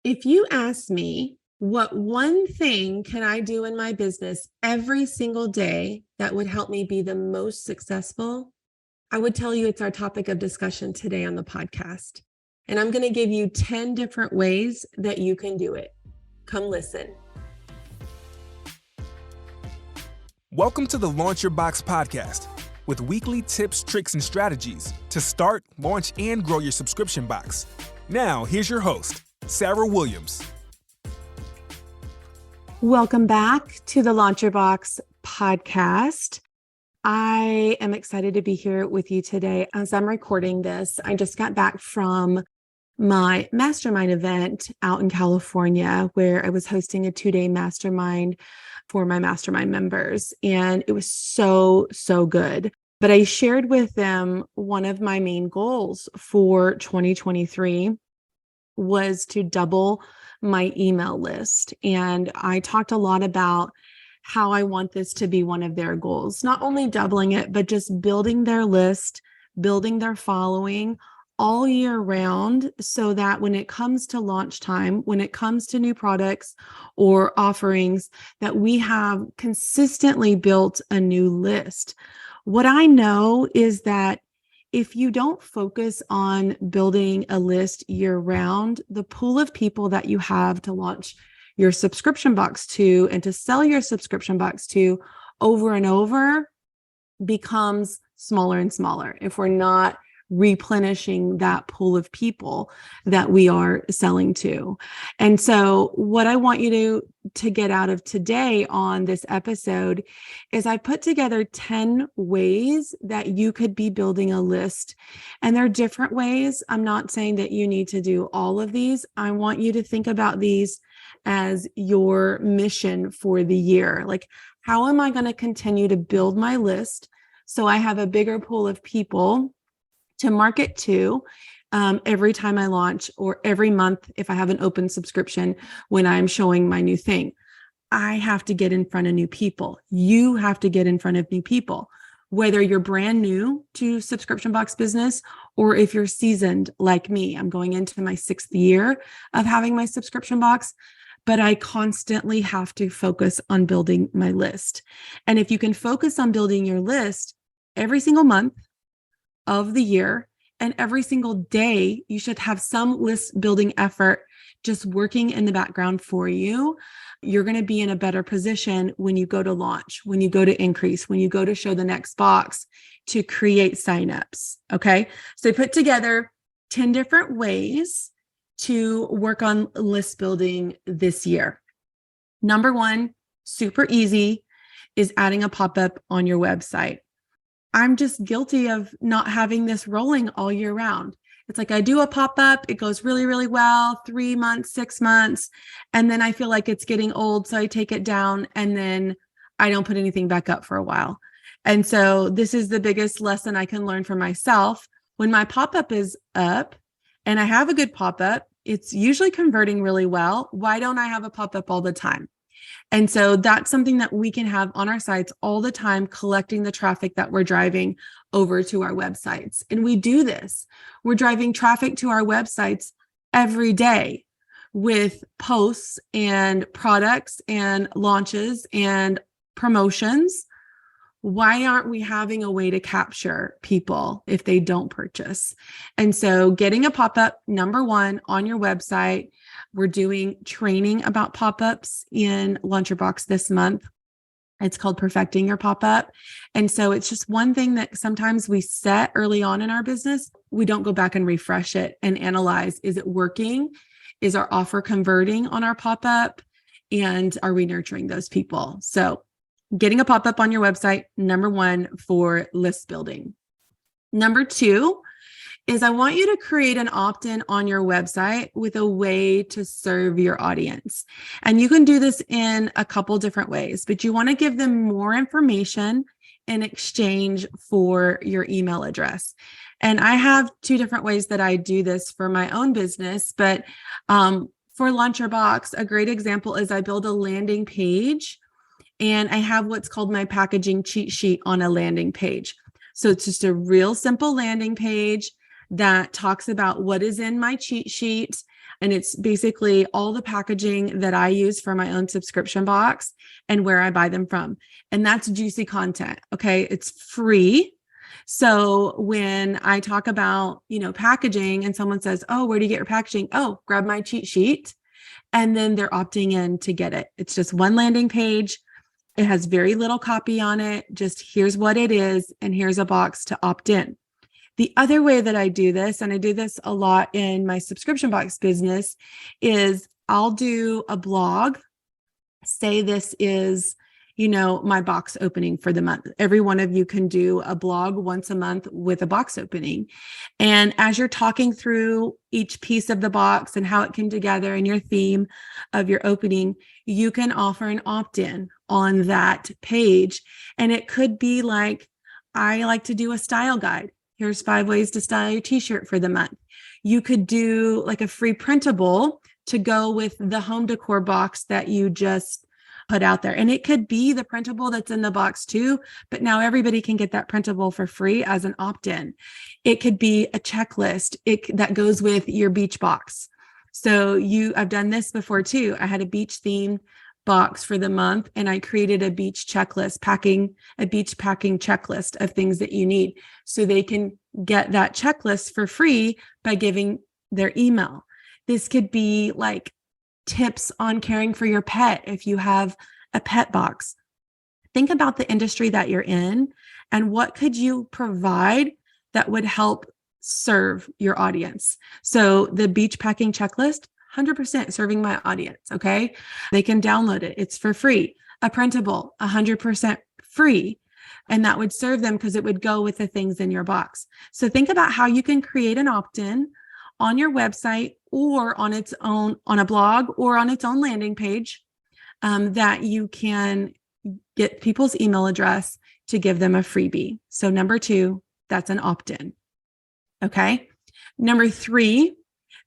If you ask me, what one thing can I do in my business every single day that would help me be the most successful? I would tell you it's our topic of discussion today on the podcast. And I'm going to give you 10 different ways that you can do it. Come listen. Welcome to the Launch Your Box podcast with weekly tips, tricks, and strategies to start, launch, and grow your subscription box. Now, here's your host, Sarah Williams. Welcome back to the Launch Your Box podcast. I am excited to be here with you today. As I'm recording this, I just got back from my mastermind event out in California, where I was hosting a 2-day mastermind for my mastermind members. And it was so good. But I shared with them one of my main goals for 2023 was to double my email list. And I talked a lot about how I want this to be one of their goals, not only doubling it, but just building their list, building their following all year round, so that when it comes to launch time, when it comes to new products or offerings, that we have consistently built a new list. What I know is that if you don't focus on building a list year round, the pool of people that you have to launch your subscription box to and to sell your subscription box to over and over becomes smaller and smaller if we're not replenishing that pool of people that we are selling to. And so what I want you to get out of today on this episode is I put together 10 ways that you could be building a list. And there are different ways. I'm not saying that you need to do all of these. I want you to think about these as your mission for the year. Like, how am I going to continue to build my list so I have a bigger pool of people to market to every time I launch, or every month if I have an open subscription when I'm showing my new thing? I have to get in front of new people. You have to get in front of new people, whether you're brand new to subscription box business or if you're seasoned like me. I'm going into my 6th year of having my subscription box, but I constantly have to focus on building my list. And if you can focus on building your list every single month of the year, and every single day, you should have some list building effort just working in the background for you. You're going to be in a better position when you go to launch, when you go to increase, when you go to show the next box, to create signups. Okay. So I put together 10 different ways to work on list building this year. Number one, super easy, is adding a pop-up on your website. I'm just guilty of not having this rolling all year round. It's like I do a pop-up, it goes really well, 3 months, 6 months, and then I feel like it's getting old, so I take it down, and then I don't put anything back up for a while. And so this is the biggest lesson I can learn for myself. When my pop-up is up and I have a good pop-up, it's usually converting really well. Why don't I have a pop-up all the time? And so that's something that we can have on our sites all the time, collecting the traffic that we're driving over to our websites. And we do this. We're driving traffic to our websites every day with posts and products and launches and promotions. Why aren't we having a way to capture people if they don't purchase? And so getting a pop-up, number one, on your website. We're doing training about pop-ups in Launch Your Box this month. It's called Perfecting Your Pop-Up. And so it's just one thing that sometimes we set early on in our business. We don't go back and refresh it and analyze, is it working? Is our offer converting on our pop-up? And are we nurturing those people? So getting a pop-up on your website, number one, for list building. Number two is I want you to create an opt-in on your website with a way to serve your audience. And you can do this in a couple different ways, but you want to give them more information in exchange for your email address. And I have 2 different ways that I do this for my own business, but for Launch Your Box, a great example is I build a landing page, and I have what's called my packaging cheat sheet on a landing page. So it's just a real simple landing page that talks about what is in my cheat sheet. And it's basically all the packaging that I use for my own subscription box and where I buy them from. And that's juicy content. Okay. It's free. So when I talk about, packaging and someone says, oh, where do you get your packaging? Oh, grab my cheat sheet. And then they're opting in to get it. It's just one landing page. It has very little copy on it. Just here's what it is. And here's a box to opt in. The other way that I do this, and I do this a lot in my subscription box business, is I'll do a blog. Say this is, my box opening for the month. Every one of you can do a blog once a month with a box opening. And as you're talking through each piece of the box and how it came together and your theme of your opening, you can offer an opt-in on that page. And it could be like, I like to do a style guide. Here's 5 ways to style your t-shirt for the month. You could do like a free printable to go with the home decor box that you just put out there. And it could be the printable that's in the box too, but now everybody can get that printable for free as an opt-in. It could be a checklist that goes with your beach box. So I've done this before too. I had a beach theme box for the month and I created a beach checklist, a beach packing checklist of things that you need. So they can get that checklist for free by giving their email. This could be like tips on caring for your pet if you have a pet box. Think about the industry that you're in and what could you provide that would help serve your audience. So the beach packing checklist, 100% serving my audience. Okay. They can download it. It's for free. A printable, 100% free. And that would serve them because it would go with the things in your box. So think about how you can create an opt-in on your website or on its own, on a blog or on its own landing page, that you can get people's email address to give them a freebie. So number 2, that's an opt-in. Okay. Number 3,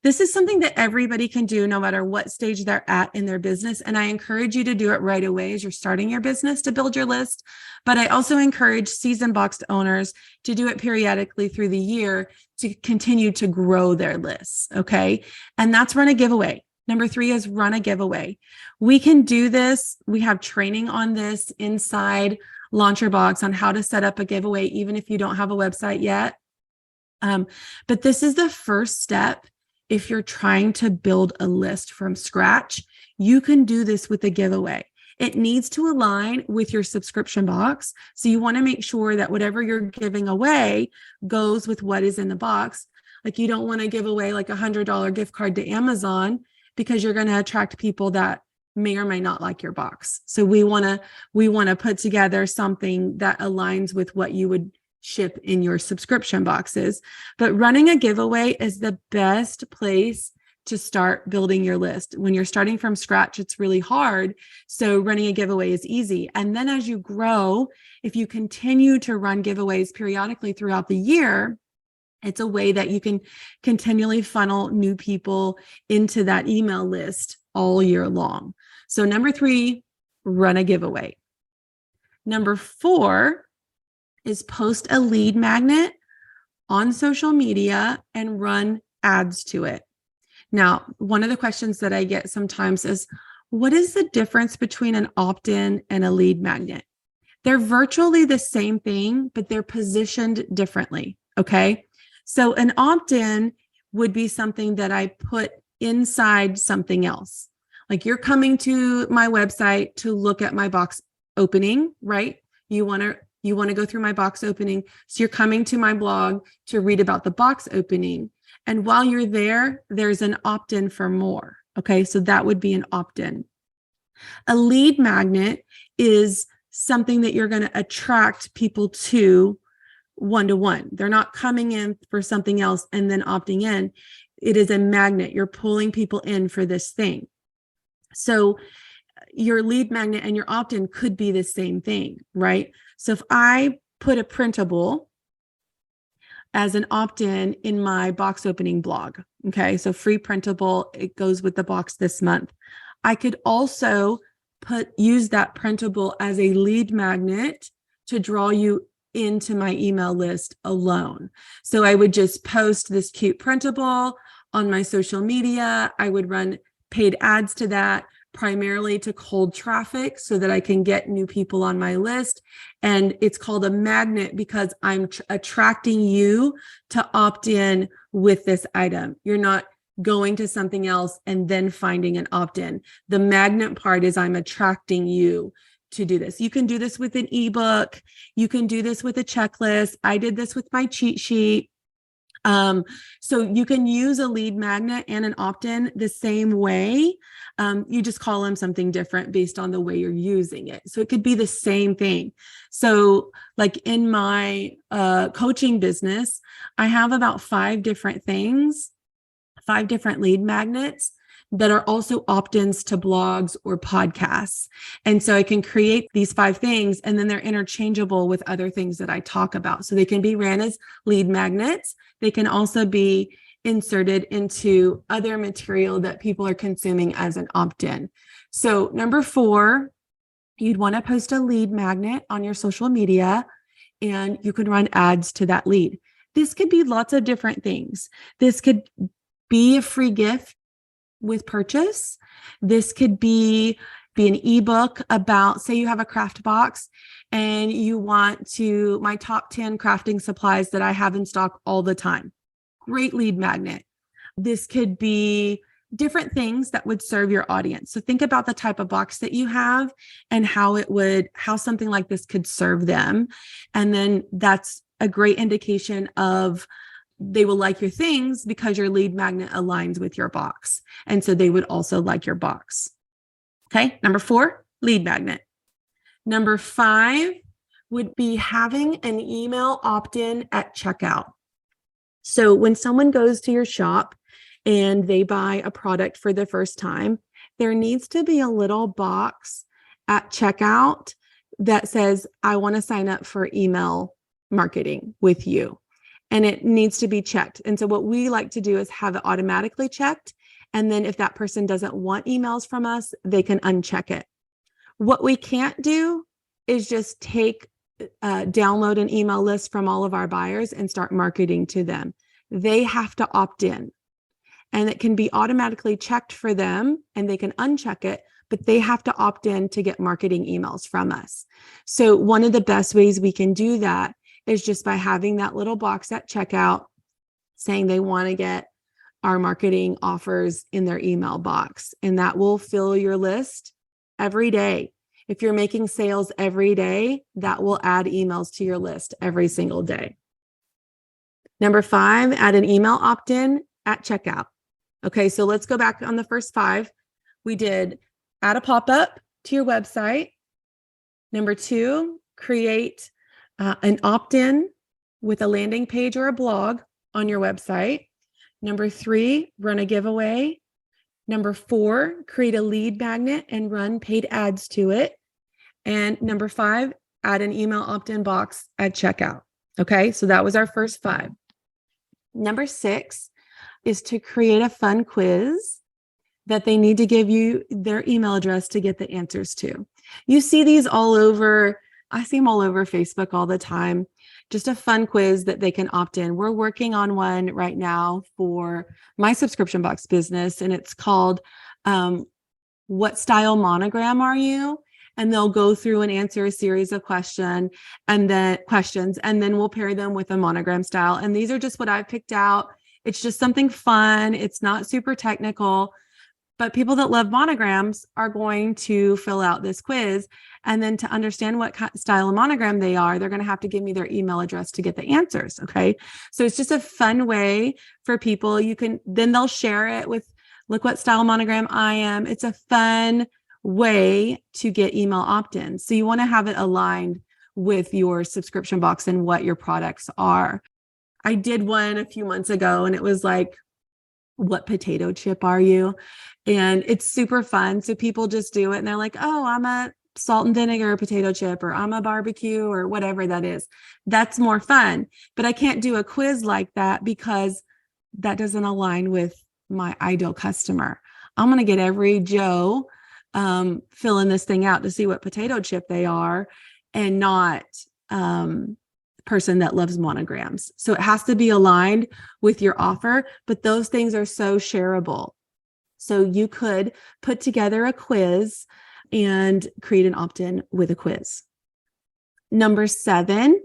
this is something that everybody can do no matter what stage they're at in their business. And I encourage you to do it right away as you're starting your business to build your list. But I also encourage seasoned boxed owners to do it periodically through the year to continue to grow their lists. Okay. And that's run a giveaway. Number 3 is run a giveaway. We can do this. We have training on this inside Launcher Box on how to set up a giveaway, even if you don't have a website yet. But this is the first step. If you're trying to build a list from scratch, you can do this with a giveaway. It needs to align with your subscription box. So you want to make sure that whatever you're giving away goes with what is in the box. Like you don't want to give away like $100 gift card to Amazon because you're going to attract people that may or may not like your box. So we want to put together something that aligns with what you would ship in your subscription boxes. But running a giveaway is the best place to start building your list. When you're starting from scratch, it's really hard. So running a giveaway is easy. And then as you grow, if you continue to run giveaways periodically throughout the year, it's a way that you can continually funnel new people into that email list all year long. So number 3, run a giveaway. Number 4 is post a lead magnet on social media and run ads to it. Now, one of the questions that I get sometimes is, what is the difference between an opt-in and a lead magnet? They're virtually the same thing, but they're positioned differently. Okay. So an opt-in would be something that I put inside something else. Like you're coming to my website to look at my box opening, right? You want to go through my box opening. So you're coming to my blog to read about the box opening. And while you're there, there's an opt-in for more. Okay. So that would be an opt-in. A lead magnet is something that you're going to attract people to one-to-one. They're not coming in for something else and then opting in. It is a magnet. You're pulling people in for this thing. So your lead magnet and your opt-in could be the same thing, right? So if I put a printable as an opt-in in my box opening blog, okay, so free printable, it goes with the box this month. I could also use that printable as a lead magnet to draw you into my email list alone. So I would just post this cute printable on my social media. I would run paid ads to that, primarily to cold traffic so that I can get new people on my list. And it's called a magnet because I'm attracting you to opt in with this item. You're not going to something else and then finding an opt-in. The magnet part is I'm attracting you to do this. You can do this with an ebook. You can do this with a checklist. I did this with my cheat sheet. So you can use a lead magnet and an opt-in the same way. You just call them something different based on the way you're using it. So it could be the same thing. So like in my coaching business, I have about 5 different things, 5 different lead magnets that are also opt-ins to blogs or podcasts. And so I can create these 5 things, and then they're interchangeable with other things that I talk about. So they can be ran as lead magnets. They can also be inserted into other material that people are consuming as an opt-in. So number 4, you'd want to post a lead magnet on your social media, and you can run ads to that lead. This could be lots of different things. This could be a free gift with purchase. This could be an ebook about, say you have a craft box and you want to, my top 10 crafting supplies that I have in stock all the time. Great lead magnet. This could be different things that would serve your audience. So think about the type of box that you have and how something like this could serve them. And then that's a great indication of they will like your things because your lead magnet aligns with your box. And so they would also like your box. Okay. Number 4, lead magnet. Number 5 would be having an email opt-in at checkout. So when someone goes to your shop and they buy a product for the first time, there needs to be a little box at checkout that says, I want to sign up for email marketing with you. And it needs to be checked. And so what we like to do is have it automatically checked. And then if that person doesn't want emails from us, they can uncheck it. What we can't do is just download an email list from all of our buyers and start marketing to them. They have to opt in. And it can be automatically checked for them and they can uncheck it, but they have to opt in to get marketing emails from us. So one of the best ways we can do that is just by having that little box at checkout saying they want to get our marketing offers in their email box. And that will fill your list every day. If you're making sales every day, that will add emails to your list every single day. Number 5, add an email opt-in at checkout. Okay, so let's go back on the first 5. We did add a pop-up to your website. Number 2, create an opt-in with a landing page or a blog on your website. Number 3, run a giveaway. Number 4, create a lead magnet and run paid ads to it. And number 5, add an email opt-in box at checkout. Okay, so that was our first 5. Number 6 is to create a fun quiz that they need to give you their email address to get the answers to. You see these all over. I see them all over Facebook all the time. Just a fun quiz that they can opt in. We're working on one right now for my subscription box business, and it's called What Style Monogram Are You? And they'll go through and answer a series of questions, and then we'll pair them with a monogram style. And these are just what I've picked out. It's just something fun. It's not super technical, but people that love monograms are going to fill out this quiz. And then to understand what style of monogram they are, they're going to have to give me their email address to get the answers. Okay. So it's just a fun way for people. Then they'll share it with, look what style monogram I am. It's a fun way to get email opt-ins. So you want to have it aligned with your subscription box and what your products are. I did one a few months ago and it was like, what potato chip are you? And it's super fun. So people just do it and they're like, oh, I'm a salt and vinegar potato chip, or I'm a barbecue, or whatever that is. That's more fun. But I can't do a quiz like that because that doesn't align with my ideal customer. I'm going to get every Joe filling this thing out to see what potato chip they are, and not person that loves monograms. So it has to be aligned with your offer, but those things are so shareable. So you could put together a quiz and create an opt-in with a quiz. Number 7,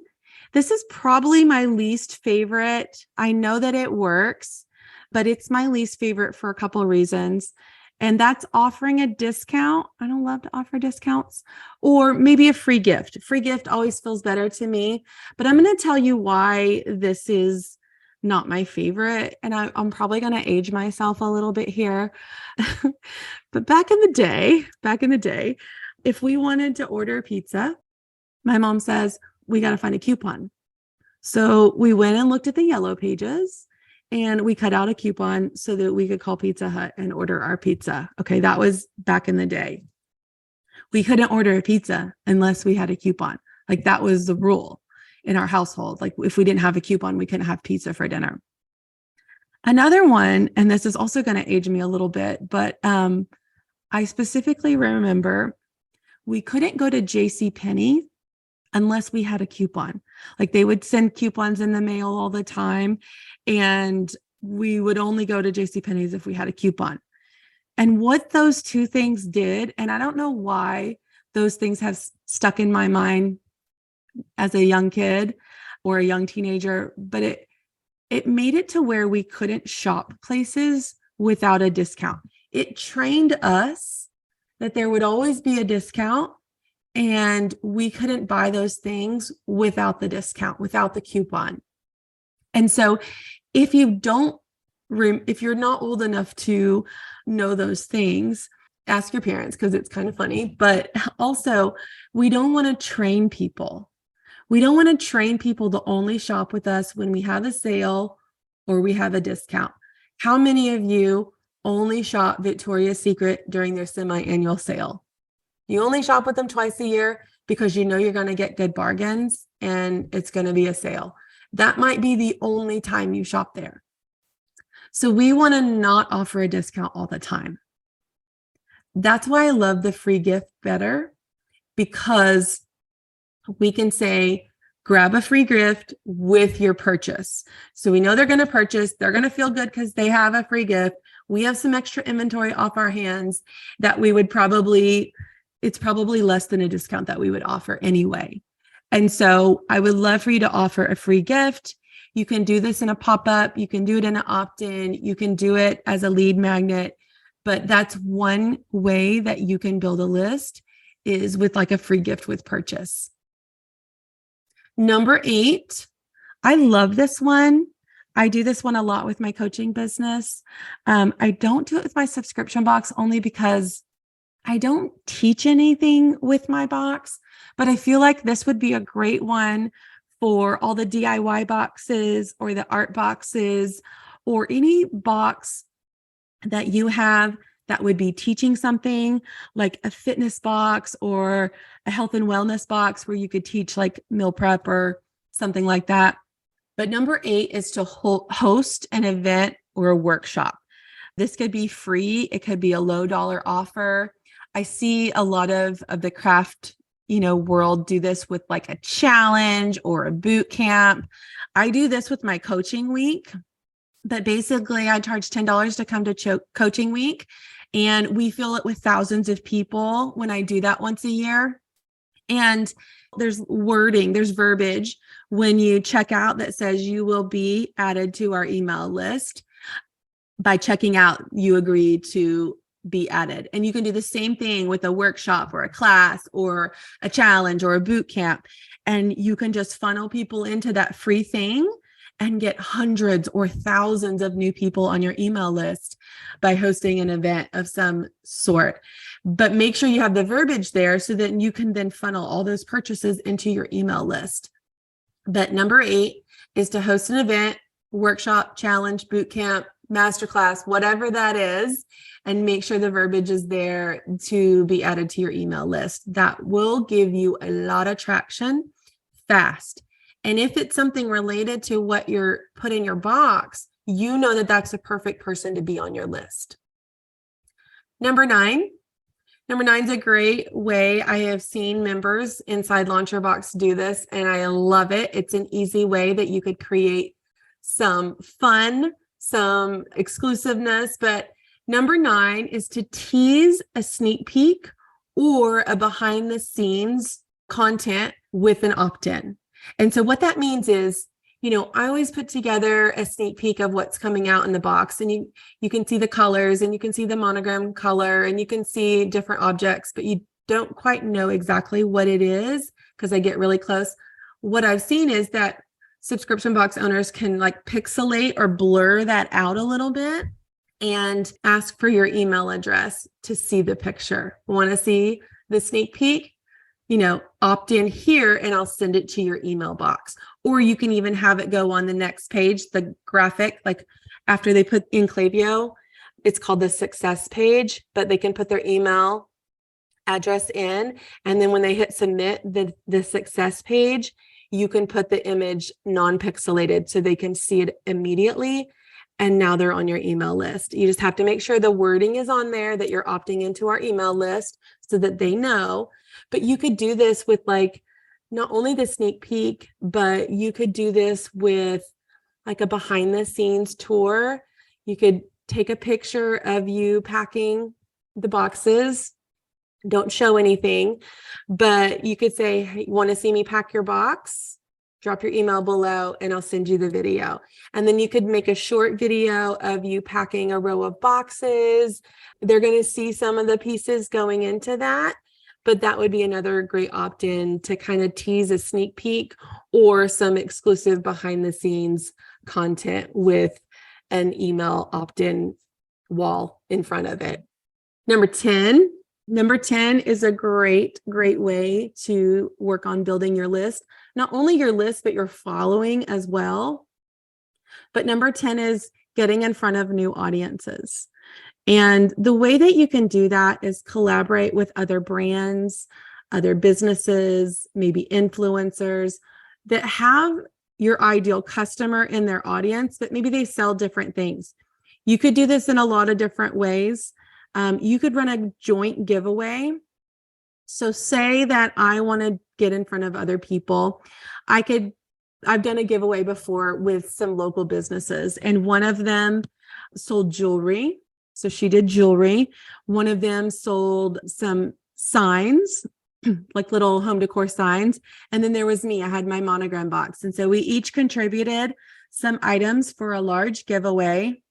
this is probably my least favorite. I know that it works, but it's my least favorite for a couple of reasons. And that's offering a discount. I don't love to offer discounts, or maybe a free gift. Free gift always feels better to me, but I'm going to tell you why this is not my favorite. And I'm probably going to age myself a little bit here. But back in the day, if we wanted to order pizza, my mom says, we got to find a coupon. So we went and looked at the yellow pages and we cut out a coupon so that we could call Pizza Hut and order our pizza. Okay, that was back in the day. We couldn't order a pizza unless we had a coupon. Like that was the rule in our household. Like if we didn't have a coupon, we couldn't have pizza for dinner. Another one, and this is also going to age me a little bit, but I specifically remember we couldn't go to JCPenney unless we had a coupon. Like they would send coupons in the mail all the time, and we would only go to JCPenney's if we had a coupon. And what those two things did, and I don't know why those things have stuck in my mind as a young kid or a young teenager, but it made it to where we couldn't shop places without a discount. It trained us that there would always be a discount, and we couldn't buy those things without the discount, without the coupon. And so if you're not old enough to know those things, ask your parents, because it's kind of funny. But also, we don't want to train people. We don't want to train people to only shop with us when we have a sale or we have a discount. How many of you only shop Victoria's Secret during their semi-annual sale? You only shop with them twice a year because you know you're going to get good bargains and it's going to be a sale. That might be the only time you shop there. So we want to not offer a discount all the time. That's why I love the free gift better, because we can say, grab a free gift with your purchase. So we know they're going to purchase. They're going to feel good because they have a free gift. We have some extra inventory off our hands that we would it's probably less than a discount that we would offer anyway. And so I would love for you to offer a free gift. You can do this in a pop-up. You can do it in an opt-in. You can do it as a lead magnet. But that's one way that you can build a list, is with like a free gift with purchase. Number 8, I love this one. I do this one a lot with my coaching business. I don't do it with my subscription box only because I don't teach anything with my box, but I feel like this would be a great one for all the DIY boxes or the art boxes or any box that you have that would be teaching something, like a fitness box or a health and wellness box where you could teach like meal prep or something like that. But number 8 is to host an event or a workshop. This could be free. It could be a low dollar offer. I see a lot of the craft, world do this with like a challenge or a boot camp. I do this with my coaching week, but basically I charge $10 to come to coaching week, and we fill it with thousands of people when I do that once a year. And there's wording, there's verbiage when you check out that says you will be added to our email list. By checking out, you agree to be added. And you can do the same thing with a workshop or a class or a challenge or a boot camp. And you can just funnel people into that free thing and get hundreds or thousands of new people on your email list by hosting an event of some sort. But make sure you have the verbiage there so that you can then funnel all those purchases into your email list. But number 8 is to host an event, workshop, challenge, boot camp, masterclass, whatever that is, and make sure the verbiage is there to be added to your email list. That will give you a lot of traction fast. And if it's something related to what you're put in your box, you know that that's the perfect person to be on your list. Number 9, Number 9 is a great way. I have seen members inside LauncherBox do this, and I love it. It's an easy way that you could create some fun, some exclusiveness. But number 9 is to tease a sneak peek or a behind the scenes content with an opt-in. And so what that means is, I always put together a sneak peek of what's coming out in the box, and you can see the colors, and you can see the monogram color, and you can see different objects, but you don't quite know exactly what it is because I get really close. What I've seen is that subscription box owners can like pixelate or blur that out a little bit and ask for your email address to see the picture. Want to see the sneak peek? Opt in here and I'll send it to your email box. Or you can even have it go on the next page, the graphic, like after they put in Klaviyo, it's called the success page, but they can put their email address in. And then when they hit submit the success page, you can put the image non-pixelated so they can see it immediately. And now they're on your email list. You just have to make sure the wording is on there that you're opting into our email list so that they know. But you could do this with like not only the sneak peek, but you could do this with like a behind the scenes tour. You could take a picture of you packing the boxes. Don't show anything, but you could say, hey, want to see me pack your box? Drop your email below and I'll send you the video. And then you could make a short video of you packing a row of boxes. They're going to see some of the pieces going into that, but that would be another great opt-in to kind of tease a sneak peek or some exclusive behind the scenes content with an email opt-in wall in front of it. Number 10 is a great way to work on building your list. Not only your list, but your following as well. But number 10 is getting in front of new audiences. And the way that you can do that is collaborate with other brands, other businesses, maybe influencers that have your ideal customer in their audience, but maybe they sell different things. You could do this in a lot of different ways. You could run a joint giveaway. So say that I want to get in front of other people. I've done a giveaway before with some local businesses, and one of them sold jewelry. So she did jewelry. One of them sold some signs, like little home decor signs. And then there was me. I had my monogram box. And so we each contributed some items for a large giveaway.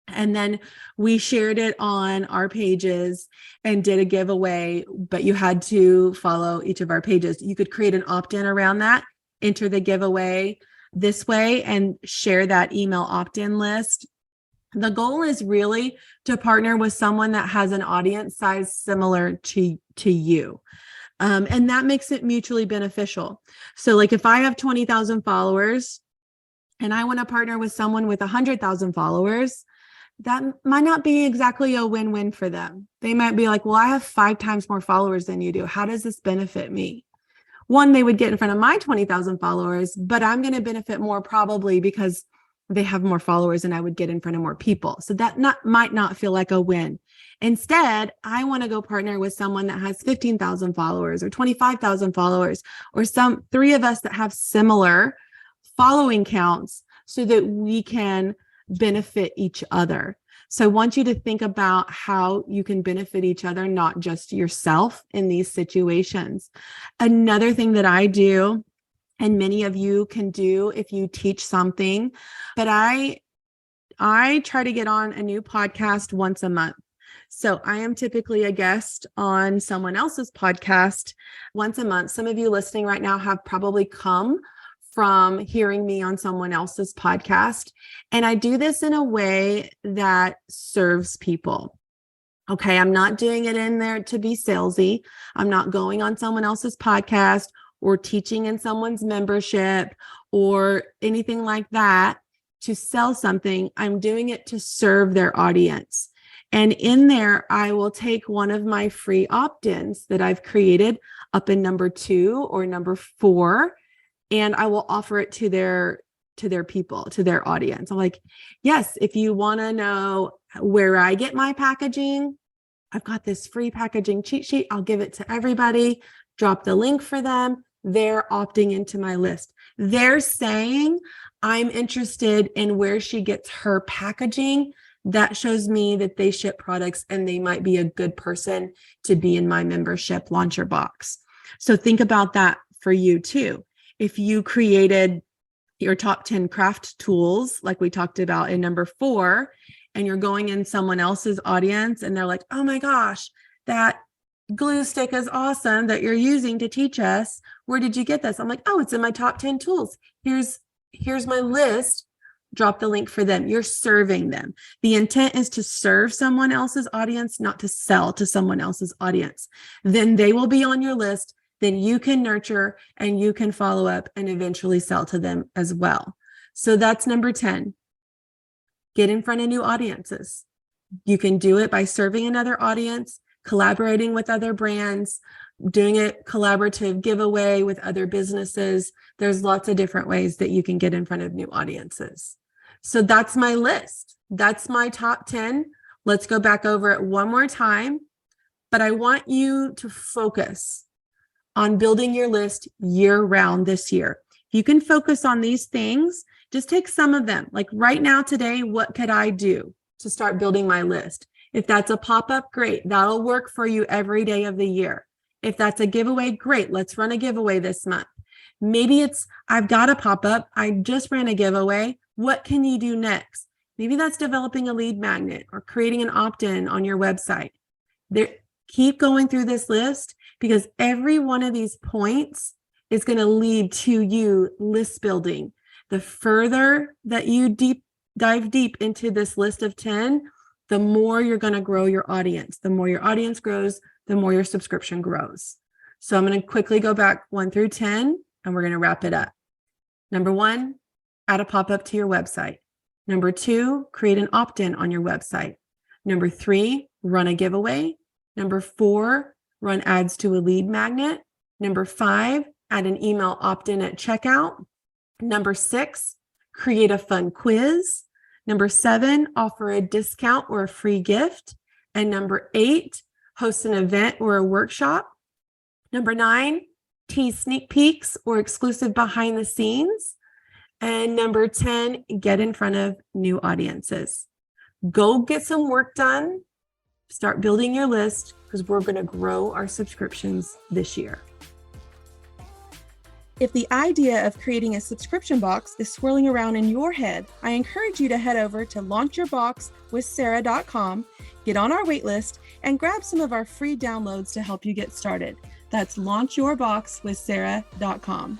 And then we shared it on our pages and did a giveaway, but you had to follow each of our pages. You could create an opt-in around that, enter the giveaway this way, and share that email opt-in list. The goal is really to partner with someone that has an audience size similar to you. And that makes it mutually beneficial. So like if I have 20,000 followers and I want to partner with someone with 100,000 followers, that might not be exactly a win-win for them. They might be like, well, I have 5 times more followers than you do. How does this benefit me? One, they would get in front of my 20,000 followers, but I'm going to benefit more probably because they have more followers and I would get in front of more people. So that might not feel like a win. Instead, I want to go partner with someone that has 15,000 followers or 25,000 followers, or some 3 of us that have similar following counts so that we can benefit each other. So I want you to think about how you can benefit each other, not just yourself in these situations. Another thing that I do, and many of you can do if you teach something, but I try to get on a new podcast once a month. So I am typically a guest on someone else's podcast once a month. Some of you listening right now have probably come from hearing me on someone else's podcast. And I do this in a way that serves people. Okay, I'm not doing it in there to be salesy. I'm not going on someone else's podcast or teaching in someone's membership or anything like that to sell something. I'm doing it to serve their audience. And in there, I will take one of my free opt-ins that I've created up in number 2 or number 4, and I will offer it to their people, to their audience. I'm like, yes, if you want to know where I get my packaging, I've got this free packaging cheat sheet. I'll give it to everybody, drop the link for them. They're opting into my list. They're saying, I'm interested in where she gets her packaging. That shows me that they ship products and they might be a good person to be in my membership launcher box. So think about that for you too. If you created your top 10 craft tools, like we talked about in number 4, and you're going in someone else's audience and they're like, oh my gosh, that glue stick is awesome that you're using to teach us. Where did you get this? I'm like, oh, it's in my top 10 tools. Here's my list. Drop the link for them. You're serving them. The intent is to serve someone else's audience, not to sell to someone else's audience. Then they will be on your list. Then you can nurture and you can follow up and eventually sell to them as well. So that's number 10. Get in front of new audiences. You can do it by serving another audience, collaborating with other brands, doing a collaborative giveaway with other businesses. There's lots of different ways that you can get in front of new audiences. So that's my list. That's my top 10. Let's go back over it one more time. But I want you to focus on building your list year round this year. If you can focus on these things, just take some of them. Like right now, today, what could I do to start building my list? If that's a pop-up, great. That'll work for you every day of the year. If that's a giveaway, great. Let's run a giveaway this month. Maybe it's, I've got a pop-up. I just ran a giveaway. What can you do next? Maybe that's developing a lead magnet or creating an opt-in on your website. Keep going through this list because every one of these points is going to lead to you list building. The further that you dive deep into this list of 10, the more you're going to grow your audience. The more your audience grows, the more your subscription grows. So I'm going to quickly go back 1 through 10, and we're going to wrap it up. Number 1, add a pop-up to your website. Number 2, create an opt-in on your website. Number 3, run a giveaway. Number 4, run ads to a lead magnet. Number 5, add an email opt-in at checkout. Number 6, create a fun quiz. Number 7, offer a discount or a free gift. And number 8, host an event or a workshop. Number 9, tease sneak peeks or exclusive behind the scenes. And number 10, get in front of new audiences. Go get some work done. Start building your list because we're going to grow our subscriptions this year. If the idea of creating a subscription box is swirling around in your head, I encourage you to head over to launchyourboxwithsarah.com, get on our waitlist, and grab some of our free downloads to help you get started. That's launchyourboxwithsarah.com.